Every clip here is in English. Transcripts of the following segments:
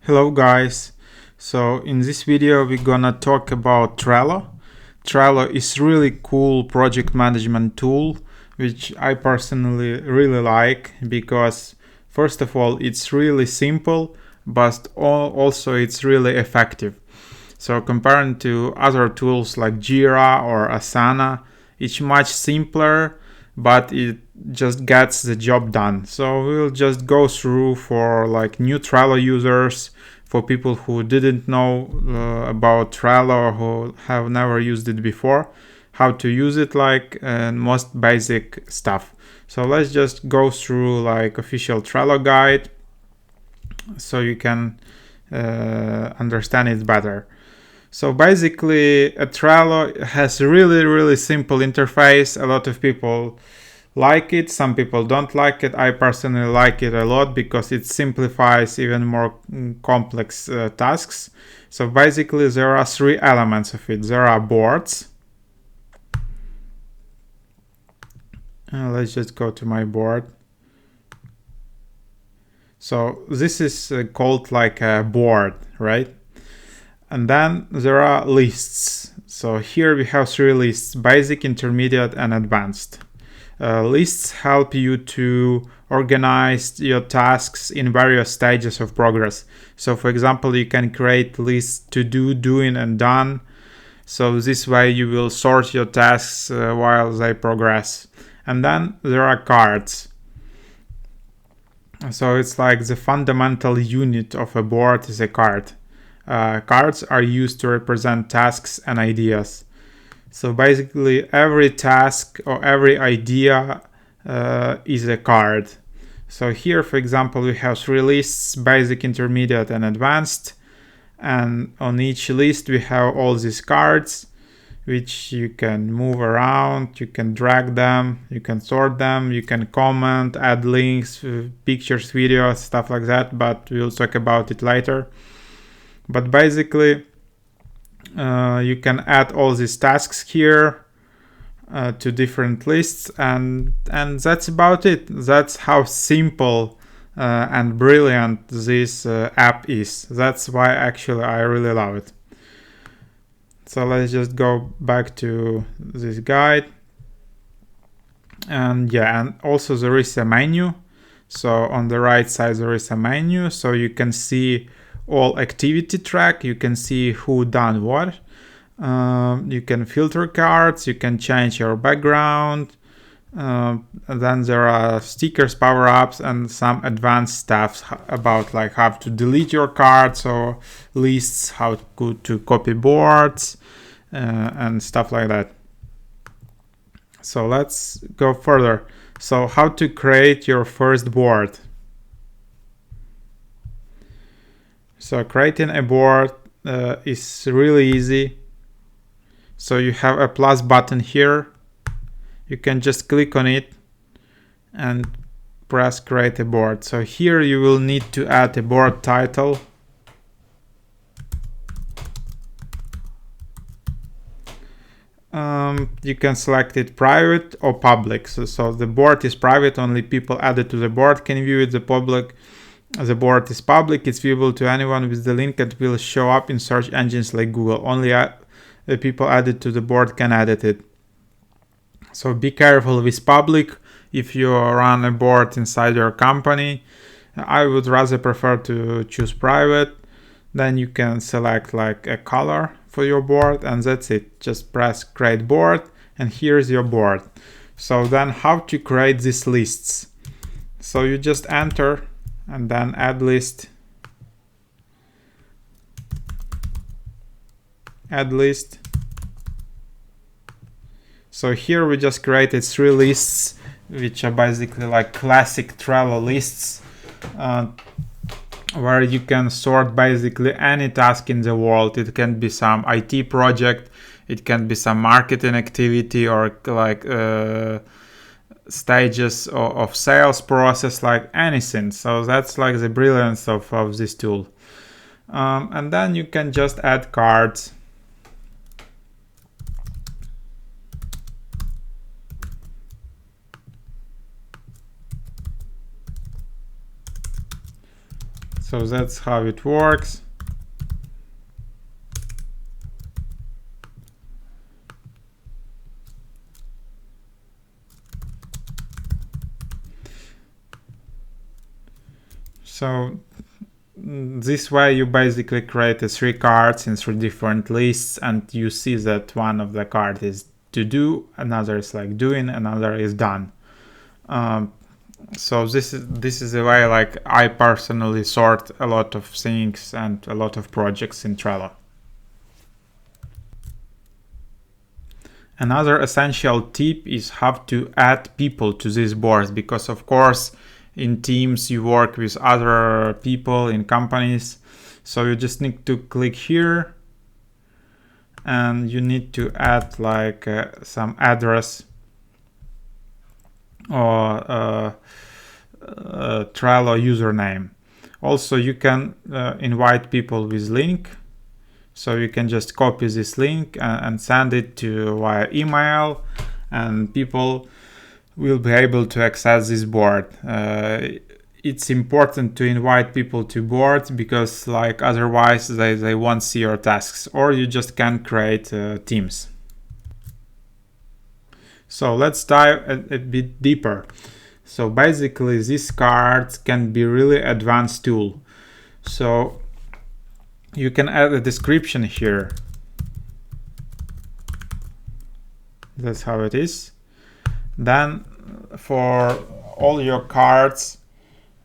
Hello guys, so in this video we're gonna talk about Trello. Trello is really cool project management tool which I personally really like because first of all it's really simple but also it's really effective. So comparing to other tools like Jira or Asana, it's much simpler but it just gets the job done. So we'll just go through for like new Trello users, for people who didn't know about Trello or who have never used it before, how to use it, like and most basic stuff. So let's just go through like official Trello guide so you can understand it better. So basically, a Trello has a really simple interface. A lot of people like it, some people don't like it. I personally like it a lot because it simplifies even more complex tasks. So basically, there are three elements of it. There are boards. Let's just go to my board. So this is called like a board, right? And then there are lists. So here we have three lists: basic, intermediate, and advanced. Lists help you to organize your tasks in various stages of progress. So for example, you can create lists to do, doing, and done. So this way you will sort your tasks while they progress. And then there are cards. So it's like the fundamental unit of a board is a card. Cards are used to represent tasks and ideas. So basically, every task or every idea is a card. So here, for example, we have three lists: basic, intermediate, and advanced. And on each list, we have all these cards, which you can move around, you can drag them, you can sort them, you can comment, add links, pictures, videos, stuff like that, but we'll talk about it later. But basically, you can add all these tasks here to different lists, and that's about it. That's how simple and brilliant this app is. That's why actually I really love it. So let's just go back to this guide. And yeah, and also there is a menu. So on the right side there is a menu, so you can see all activity track, you can see who done what. You can filter cards, you can change your background. And then there are stickers, power-ups, and some advanced stuff about like how to delete your cards or lists, how to copy boards, and stuff like that. So let's go further. So how to create your first board. So creating a board is really easy. So you have a plus button here. You can just click on it and press create a board. So here you will need to add a board title. You can select it private or public. So the board is private, only people added to the board can view it. The board is public, it's viewable to anyone with the link that will show up in search engines like Google. Only the people added to the board can edit it. So be careful with public if you run a board inside your company. I would rather prefer to choose private. Then you can select like a color for your board, and that's it. Just press create board, and here's your board. So then how to create these lists? So you just enter and then add list, add list. So here we just created three lists, which are basically like classic Trello lists, where you can sort basically any task in the world. It can be some IT project, it can be some marketing activity, or like stages of sales process, like anything. So that's like the brilliance of this tool. And then you can just add cards. So that's how it works. So this way you basically create 3 cards in 3 different lists, and you see that one of the cards is to do, another is like doing, another is done. So this is the way like I personally sort a lot of things and a lot of projects in Trello. Another essential tip is how to add people to these boards, because of course in teams you work with other people in companies, so you just need to click here and you need to add like some address or Trello username. Also you can invite people with link, so you can just copy this link and send it to via email, and people will be able to access this board. It's important to invite people to boards, because like otherwise they won't see your tasks, or you just can't create teams. So let's dive a bit deeper. So basically these cards can be really advanced tool. So you can add a description here. That's how it is. Then for all your cards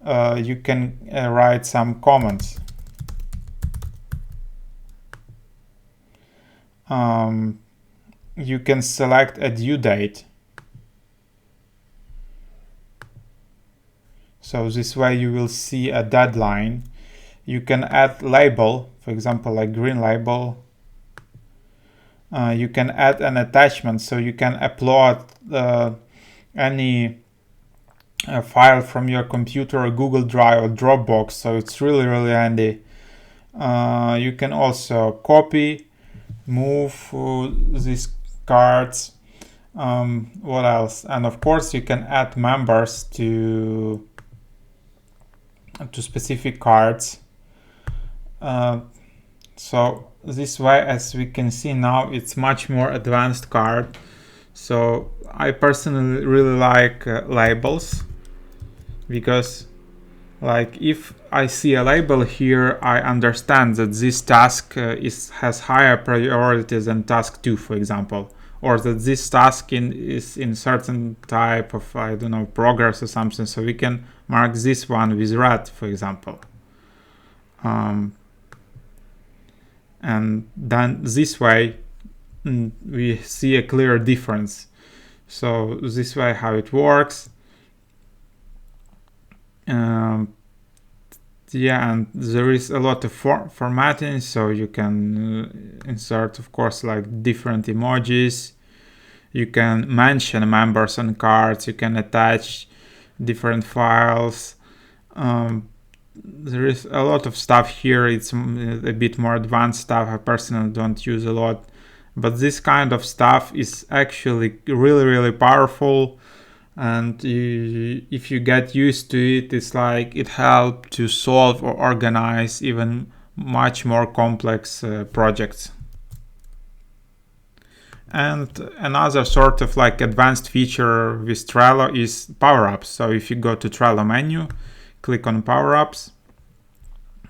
you can write some comments. You can select a due date. So this way you will see a deadline. You can add label, for example, like green label. You can add an attachment, so you can upload any file from your computer or Google Drive or Dropbox, so it's really handy. You can also copy, move these cards. What else? And of course you can add members to specific cards. So this way, as we can see now, it's much more advanced card. So I personally really like labels, because like if I see a label here, I understand that this task has higher priority than task 2, for example, or that this task is in certain type of, I don't know, progress or something. So we can mark this one with red, for example. And then this way we see a clear difference. So this way how it works. Yeah, and there is a lot of formatting, so you can insert, of course, like different emojis. You can mention members on cards. You can attach different files. There is a lot of stuff here. It's a bit more advanced stuff. I personally don't use a lot, but this kind of stuff is actually really powerful. And if you get used to it, it's like it helps to solve or organize even much more complex projects. And another sort of like advanced feature with Trello is power-ups. So if you go to Trello menu, click on power-ups.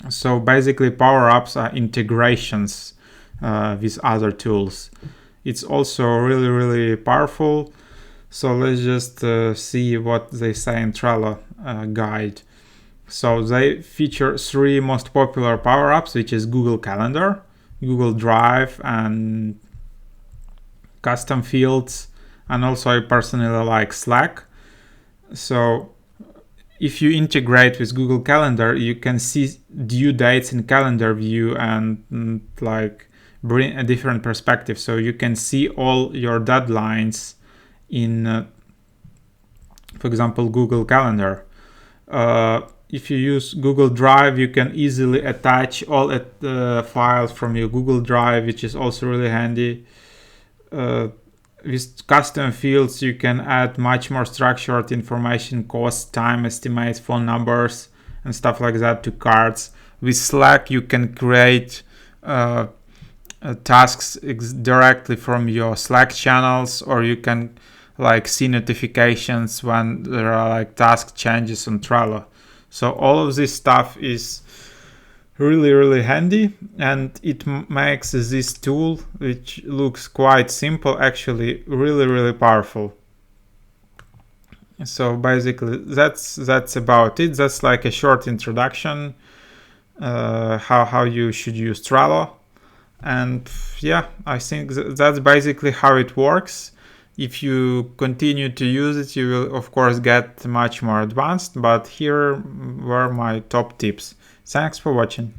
So basically power-ups are integrations with other tools. It's also really powerful. So let's just see what they say in Trello guide. So they feature 3 most popular power-ups, which is Google Calendar, Google Drive, and custom fields. And also I personally like Slack. So if you integrate with Google Calendar, you can see due dates in calendar view and like bring a different perspective. So you can see all your deadlines in, for example, Google Calendar. If you use Google Drive, you can easily attach all files from your Google Drive, which is also really handy. With custom fields, you can add much more structured information, cost, time estimates, phone numbers, and stuff like that to cards. With Slack, you can create tasks directly from your Slack channels, or you can like see notifications when there are like task changes on Trello. So all of this stuff is really handy, and it makes this tool, which looks quite simple, actually really powerful. So basically that's about it. That's like a short introduction how you should use Trello. And yeah, I think that's basically how it works. If you continue to use it, you will of course get much more advanced, but here were my top tips. Thanks for watching.